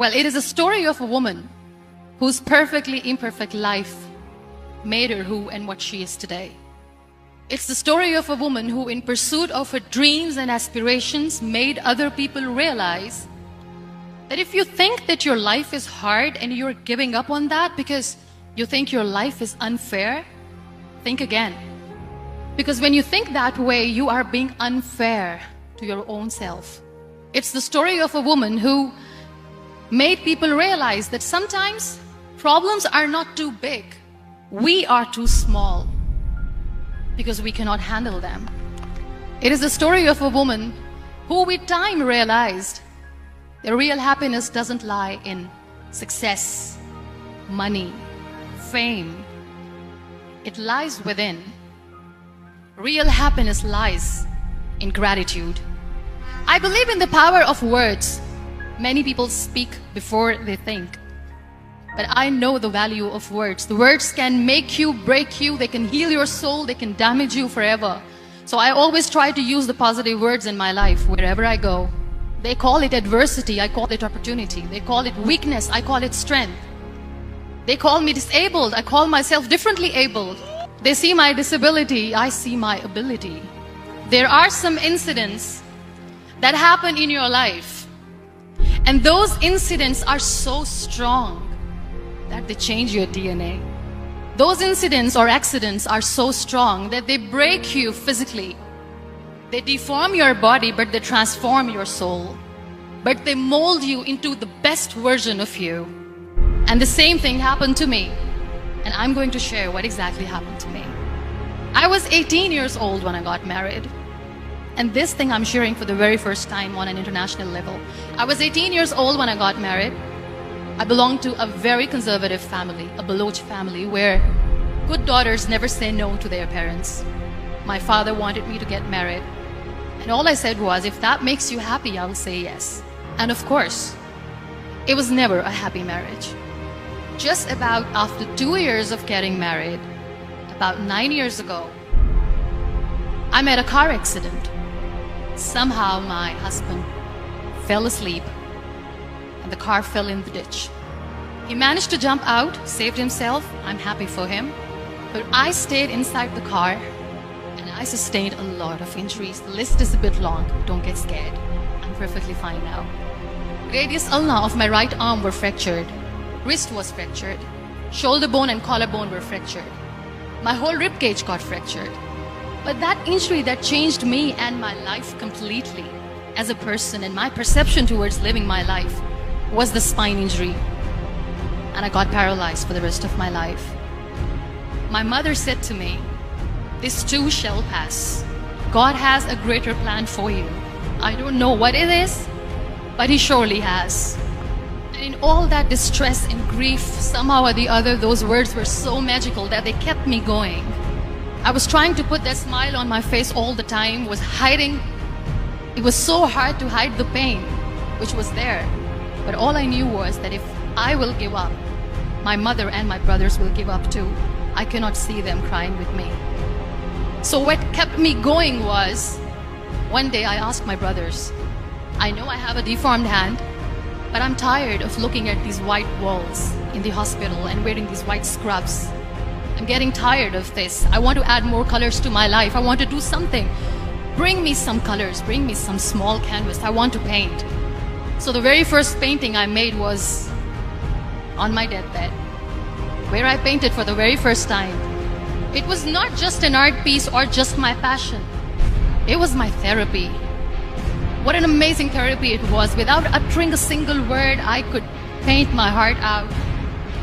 Well, it is a story of a woman whose perfectly imperfect life made her who and what she is today. It's the story of a woman who, in pursuit of her dreams and aspirations, made other people realize that if you think that your life is hard and you're giving up on that because you think your life is unfair, think again. Because when you think that way, you are being unfair to your own self. It's the story of a woman who made people realize that sometimes problems are not too big. We are too small because we cannot handle them. It is the story of a woman who with time realized the real happiness doesn't lie in success, money, fame. It lies within. Real happiness lies in gratitude. I believe in the power of words. Many people speak before they think. But I know the value of words. The words can make you, break you, they can heal your soul, they can damage you forever. So I always try to use the positive words in my life wherever I go. They call it adversity, I call it opportunity. They call it weakness, I call it strength. They call me disabled, I call myself differently abled. They see my disability, I see my ability. There are some incidents that happen in your life, and those incidents are so strong that they change your DNA. Those incidents or accidents are so strong that they break you physically. They deform your body, but they transform your soul. But they mold you into the best version of you. And the same thing happened to me. And I'm going to share what exactly happened to me. I was 18 years old when I got married. And this thing I'm sharing for the very first time on an international level. I was 18 years old when I got married. I belonged to a very conservative family, a Baloch family, where good daughters never say no to their parents. My father wanted me to get married. And all I said was, if that makes you happy, I'll say yes. And of course, it was never a happy marriage. Just about after 2 years of getting married, about 9 years ago, I met a car accident. Somehow my husband fell asleep and the car fell in the ditch. He managed to jump out, saved himself. I'm happy for him. But I stayed inside the car and I sustained a lot of injuries. The list is a bit long. Don't get scared. I'm perfectly fine now. Radius ulna of my right arm were fractured. Wrist was fractured. Shoulder bone and collarbone were fractured. My whole rib cage got fractured. But that injury that changed me and my life completely as a person and my perception towards living my life was the spine injury. And I got paralyzed for the rest of my life. My mother said to me, "This too shall pass. God has a greater plan for you. I don't know what it is, but He surely has." And in all that distress and grief, somehow or the other, those words were so magical that they kept me going. I was trying to put that smile on my face all the time, was hiding. It was so hard to hide the pain, which was there. But all I knew was that if I will give up, my mother and my brothers will give up too. I cannot see them crying with me. So what kept me going was, one day I asked my brothers, I know I have a deformed hand, but I'm tired of looking at these white walls in the hospital and wearing these white scrubs. I'm getting tired of this. I want to add more colors to my life. I want to do something. Bring me some colors. Bring me some small canvas. I want to paint. So the very first painting I made was on my deathbed, where I painted for the very first time. It was not just an art piece or just my passion. It was my therapy. What an amazing therapy it was. Without uttering a single word, I could paint my heart out.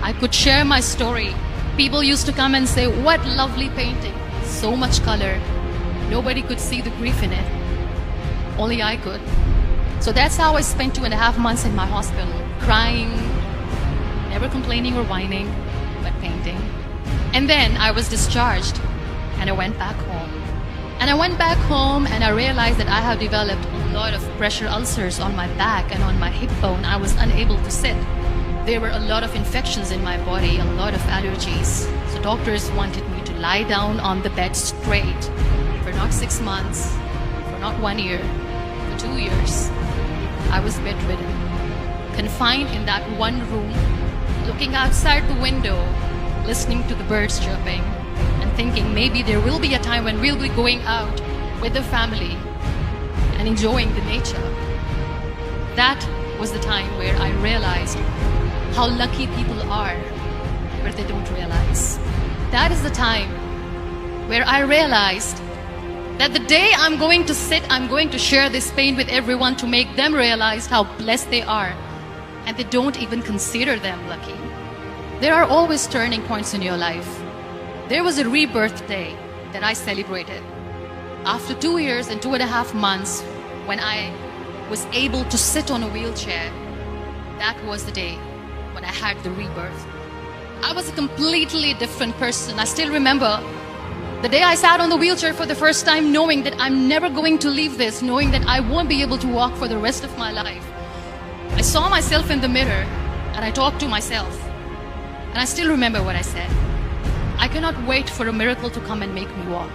I could share my story. People used to come and say, "What lovely painting. So much color." Nobody could see the grief in it. Only I could. So that's how I spent 2.5 months in my hospital, crying, never complaining or whining, but painting. And then I was discharged and I went back home. And I went back home and I realized that I have developed a lot of pressure ulcers on my back and on my hip bone. I was unable to sit. There were a lot of infections in my body, a lot of allergies. So doctors wanted me to lie down on the bed straight for not 6 months, for not 1 year, for 2 years. I was bedridden, confined in that one room, looking outside the window, listening to the birds chirping, and thinking maybe there will be a time when we'll be going out with the family and enjoying the nature. That was the time where I realized how lucky people are, but they don't realize. That is the time where I realized that the day I'm going to share this pain with everyone to make them realize how blessed they are, and they don't even consider them lucky. There are always turning points in your life. There was a rebirth day that I celebrated. After 2 years and 2.5 months, when I was able to sit on a wheelchair, that was the day when I had the rebirth. I was a completely different person. I still remember the day I sat on the wheelchair for the first time, knowing that I'm never going to leave this, knowing that I won't be able to walk for the rest of my life. I saw myself in the mirror and I talked to myself. And I still remember what I said. I cannot wait for a miracle to come and make me walk.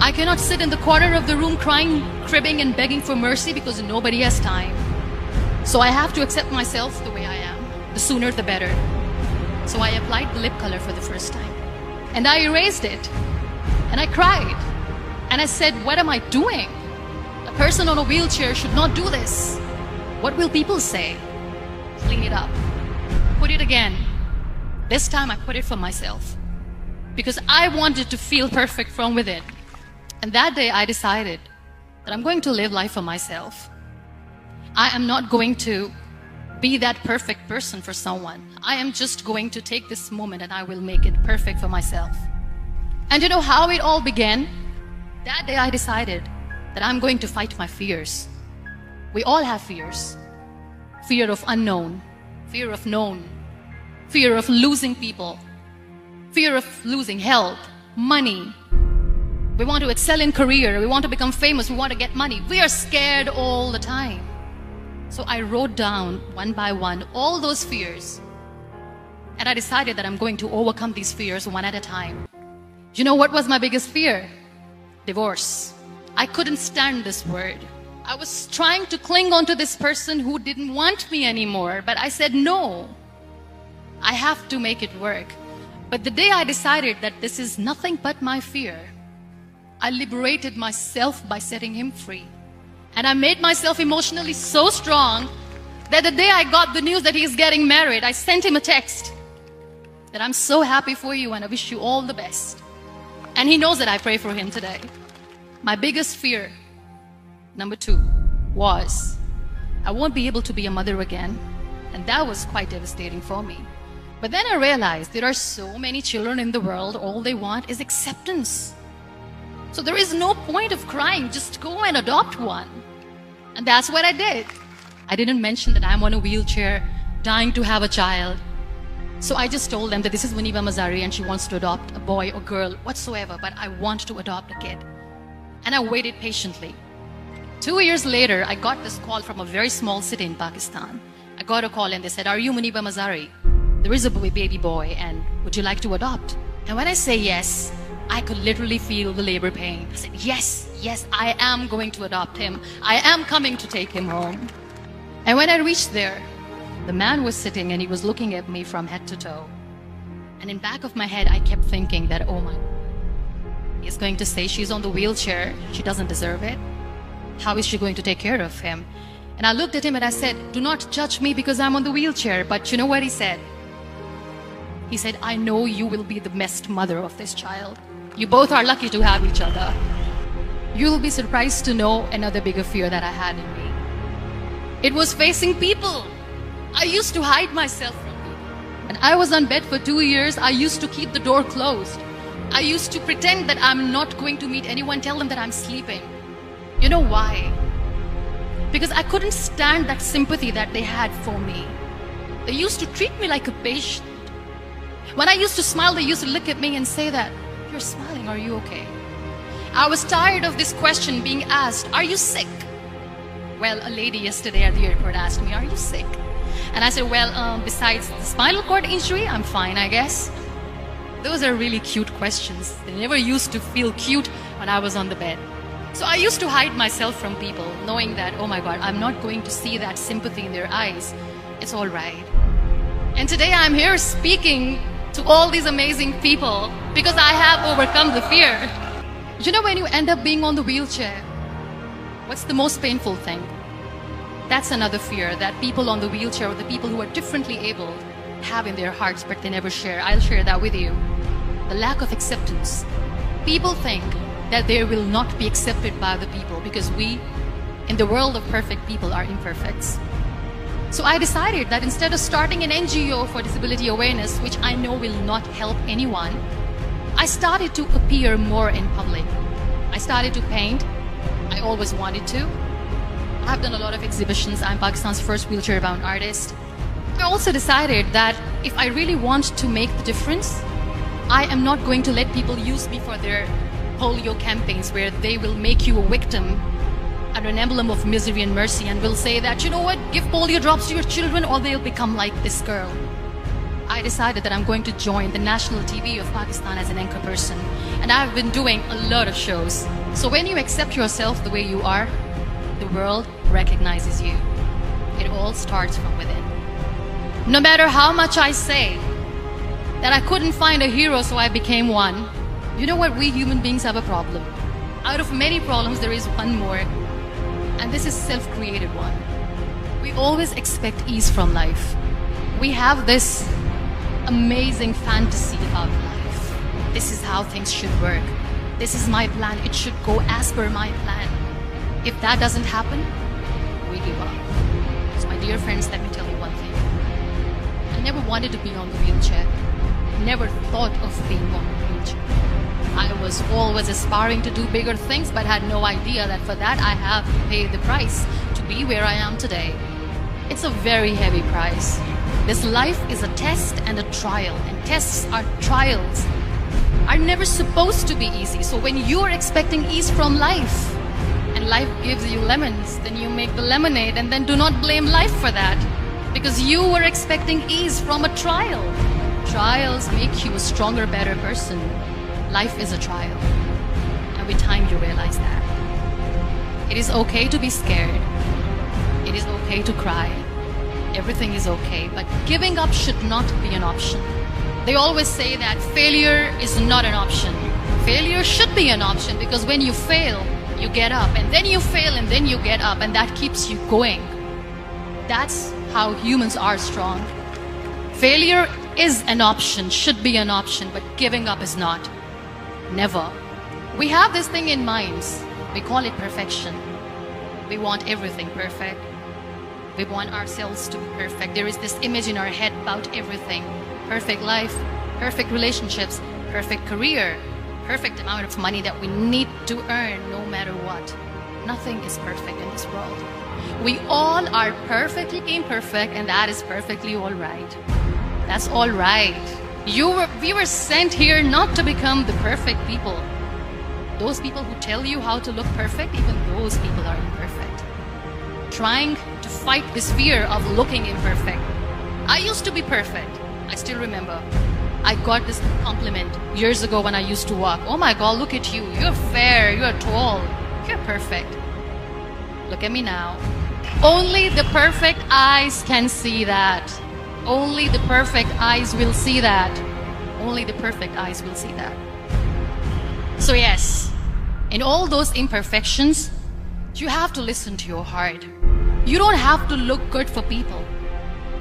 I cannot sit in the corner of the room crying, cribbing and begging for mercy because nobody has time. So I have to accept myself the way I am. The sooner the better. So I applied the lip color for the first time. And I erased it. And I cried. And I said, what am I doing? A person on a wheelchair should not do this. What will people say? Clean it up. Put it again. This time I put it for myself. Because I wanted to feel perfect from within. And that day I decided that I'm going to live life for myself. I am not going to be that perfect person for someone. I am just going to take this moment and I will make it perfect for myself. And you know how it all began? That day I decided that I'm going to fight my fears. We all have fears. Fear of unknown, fear of known, fear of losing people, fear of losing health, money. We want to excel in career, we want to become famous, we want to get money. We are scared all the time. So I wrote down one by one all those fears. And I decided that I'm going to overcome these fears one at a time. You know what was my biggest fear? Divorce. I couldn't stand this word. I was trying to cling on to this person who didn't want me anymore. But I said, no, I have to make it work. But the day I decided that this is nothing but my fear, I liberated myself by setting him free. And I made myself emotionally so strong that the day I got the news that he's getting married, I sent him a text that I'm so happy for you and I wish you all the best. And he knows that I pray for him today. My biggest fear, number 2, was I won't be able to be a mother again. And that was quite devastating for me. But then I realized there are so many children in the world, all they want is acceptance. So there is no point of crying, just go and adopt one. And that's what I did. I didn't mention that I'm on a wheelchair, dying to have a child. So I just told them that this is Muniba Mazari and she wants to adopt a boy or girl, whatsoever, but I want to adopt a kid. And I waited patiently. 2 years later, I got this call from a very small city in Pakistan. I got a call and they said, are you Muniba Mazari? There is a baby boy and would you like to adopt? And when I say yes, I could literally feel the labor pain. I said, yes, yes, I am going to adopt him. I am coming to take him home. And when I reached there, the man was sitting and he was looking at me from head to toe. And in back of my head, I kept thinking that, oh my, he's going to say she's on the wheelchair. She doesn't deserve it. How is she going to take care of him? And I looked at him and I said, do not judge me because I'm on the wheelchair. But you know what he said? He said, I know you will be the best mother of this child. You both are lucky to have each other. You'll be surprised to know another bigger fear that I had in me. It was facing people. I used to hide myself from people. When I was on bed for 2 years, I used to keep the door closed. I used to pretend that I'm not going to meet anyone, tell them that I'm sleeping. You know why? Because I couldn't stand that sympathy that they had for me. They used to treat me like a patient. When I used to smile, they used to look at me and say that, you're smiling, are you okay? I was tired of this question being asked, are you sick? Well, a lady yesterday at the airport asked me, are you sick? And I said, well, besides the spinal cord injury, I'm fine, I guess. Those are really cute questions. They never used to feel cute when I was on the bed. So I used to hide myself from people, knowing that, oh my God, I'm not going to see that sympathy in their eyes. It's all right. And today I'm here speaking to all these amazing people because I have overcome the fear. You know, when you end up being on the wheelchair, what's the most painful thing? That's another fear that people on the wheelchair or the people who are differently abled have in their hearts, but they never share. I'll share that with you. The lack of acceptance. People think that they will not be accepted by the people because we, in the world of perfect people, are imperfects. So I decided that instead of starting an NGO for disability awareness, which I know will not help anyone, I started to appear more in public. I started to paint. I always wanted to. I've done a lot of exhibitions. I'm Pakistan's first wheelchair-bound artist. I also decided that if I really want to make the difference, I am not going to let people use me for their polio campaigns where they will make you a victim and an emblem of misery and mercy and will say that, you know what, give polio drops to your children or they'll become like this girl. I decided that I'm going to join the national TV of Pakistan as an anchor person, and I've been doing a lot of shows. So when you accept yourself the way you are, the world recognizes you. It all starts from within. No matter how much I say that I couldn't find a hero so I became one, you know what, we human beings have a problem. Out of many problems there is one more, and this is self-created one. We always expect ease from life. We have this amazing fantasy about life. This is how things should work. This is my plan. It should go as per my plan. If that doesn't happen, we give up. So my dear friends, let me tell you one thing. I never wanted to be on the wheelchair. Never thought of being on the wheelchair. I was always aspiring to do bigger things, but had no idea that for that I have to pay the price to be where I am today. It's a very heavy price. This life is a test and a trial, and tests are trials are never supposed to be easy. So when you're expecting ease from life and life gives you lemons, then you make the lemonade, and then do not blame life for that because you were expecting ease from a trial. Trials make you a stronger, better person. Life is a trial, and with time you realize that. It is okay to be scared. It is okay to cry. Everything is okay, but giving up should not be an option. They always say that failure is not an option. Failure should be an option because when you fail, you get up, and then you fail, and then you get up, and that keeps you going. That's how humans are strong. Failure is an option, should be an option, but giving up is not. Never. We have this thing in minds. We call it perfection. We want everything perfect. We want ourselves to be perfect. There is this image in our head about everything. Perfect life, perfect relationships, perfect career, perfect amount of money that we need to earn no matter what. Nothing is perfect in this world. We all are perfectly imperfect, and that is perfectly all right. That's all right. We were sent here not to become the perfect people. Those people who tell you how to look perfect, even those people are imperfect. Trying to fight this fear of looking imperfect. I used to be perfect. I still remember. I got this compliment years ago when I used to walk. Oh my God, look at you. You're fair, you're tall, you're perfect. Look at me now. Only the perfect eyes can see that. Only the perfect eyes will see that. Only the perfect eyes will see that. So yes, in all those imperfections, you have to listen to your heart. You don't have to look good for people.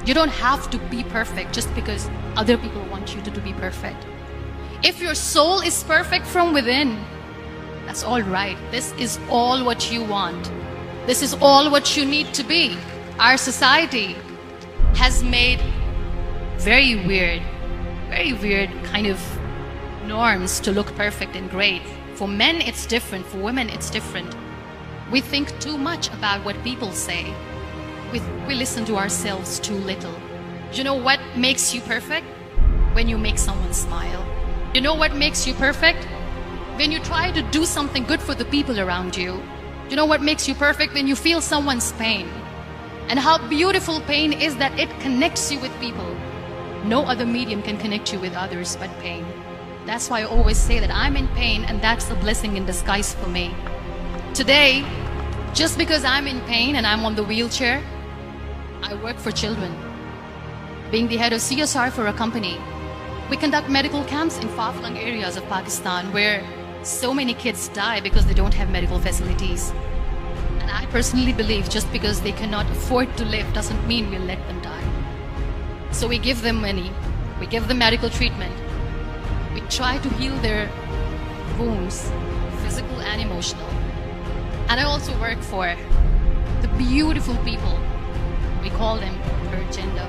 You don't have to be perfect just because other people want you to be perfect. If your soul is perfect from within, that's all right. This is all what you want. This is all what you need to be. Our society has made very weird kind of norms to look perfect and great. For men, it's different. For women, it's different. We think too much about what people say. We listen to ourselves too little. You know what makes you perfect? When you make someone smile. You know what makes you perfect? When you try to do something good for the people around you. You know what makes you perfect? When you feel someone's pain. And how beautiful pain is that it connects you with people. No other medium can connect you with others but pain. That's why I always say that I'm in pain, and that's a blessing in disguise for me. Today, just because I'm in pain and I'm on the wheelchair, I work for children. Being the head of CSR for a company, we conduct medical camps in far-flung areas of Pakistan where so many kids die because they don't have medical facilities. And I personally believe just because they cannot afford to live doesn't mean we'll let them die. So we give them money, we give them medical treatment, we try to heal their wounds, physical and emotional. And I also work for the beautiful people, we call them third gender,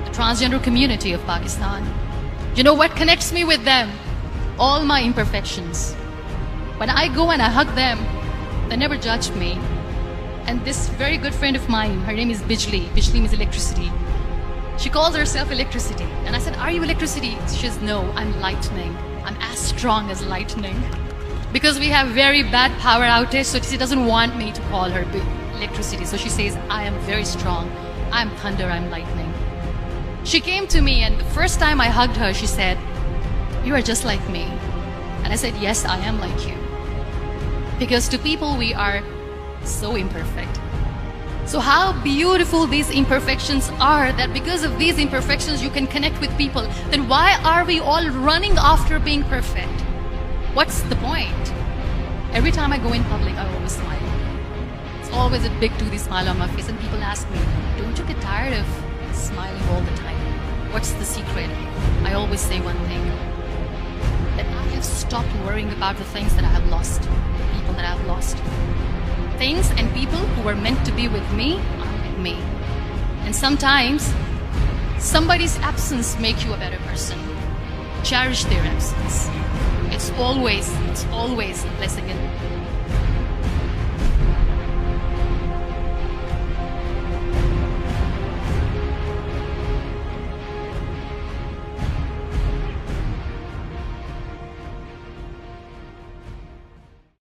the transgender community of Pakistan. You know what connects me with them? All my imperfections. When I go and I hug them, they never judge me. And this very good friend of mine, her name is Bijli. Bijli means electricity. She calls herself electricity. And I said, are you electricity? She says, no, I'm lightning. I'm as strong as lightning. Because we have very bad power outage, so she doesn't want me to call her electricity. So she says, I am very strong. I'm thunder, I'm lightning. She came to me, and the first time I hugged her, she said, you are just like me. And I said, yes, I am like you. Because to people, we are so imperfect. So how beautiful these imperfections are, that because of these imperfections, you can connect with people. Then why are we all running after being perfect? What's the point? Every time I go in public, I always smile. It's always a big toothy smile on my face, and people ask me, don't you get tired of smiling all the time? What's the secret? I always say one thing, that I have stopped worrying about the things that I have lost, the people that I have lost. Things and people who were meant to be with me are with me. And sometimes somebody's absence makes you a better person. Cherish their absence. It's always a blessing.